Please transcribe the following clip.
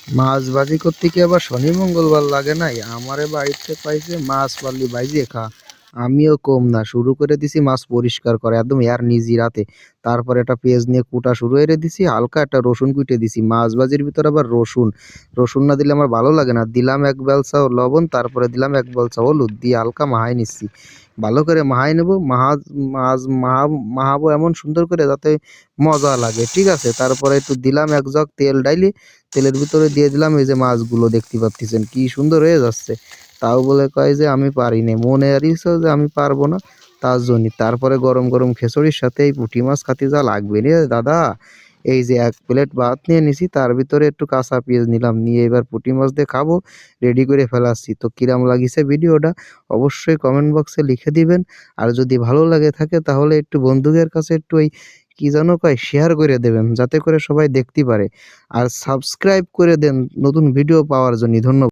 মাছ ভাজি করতে কি আবার শনি মঙ্গলবার লাগে নাই? আমারে বাড়িতে পাইছে মাছ পারলি ভাইজে খা। আমিও কম না, শুরু করে দিছি মাছ পরিষ্কার করা একদম এর নিজি রাতে। তারপরে একটা পেঁয়াজ নিয়ে কুটা শুরু করে দিছি, হালকা একটা রসুন কুটে দিছি। মাছ ভাজির ভিতর আবার রসুন, রসুন না দিলে আমার ভালো লাগে না। দিলাম এক বেলচা লবণ, তারপরে দিলাম এক বেলচা হলুদ দিয়ে হালকা মাহাই নিচ্ছি। ভালো করে মাহাই নেবো, মাহাবো এমন সুন্দর করে যাতে মজা লাগে, ঠিক আছে। তারপরে একটু দিলাম এক জগ তেল ডাইলি, তেলের ভিতরে দিয়ে দিলাম এই যে মাছগুলো দেখতে পাচ্ছেন কি সুন্দর হয়ে যাচ্ছে। তাও বলে কয় যে আমি পারি না, মনে হারিয়েছে যে আমি পারবো না, তার জন্যই। তারপরে গরম গরম খিচুড়ির সাথে এই পুঁটি মাছ খাতে যা লাগবে রে দাদা। এই যে এক প্লেট ভাত নিয়ে নিছি, তার ভিতরে একটু কাঁচা পেঁয়াজ নিলাম, নিয়ে এবার পুঁটি মাছ দিয়ে খাবো। রেডি করে ফেলাচ্ছি। তো কিরাম লাগিছে ভিডিওটা অবশ্যই কমেন্ট বক্সে লিখে দিবেন। আর যদি ভালো লাগে থাকে তাহলে একটু বন্ধুদের কাছে একটু এই কি যেন কয় শেয়ার করে দেবেন, যাতে করে সবাই দেখতে পারে। আর সাবস্ক্রাইব করে দেন নতুন ভিডিও পাওয়ার জন্য। ধন্যবাদ।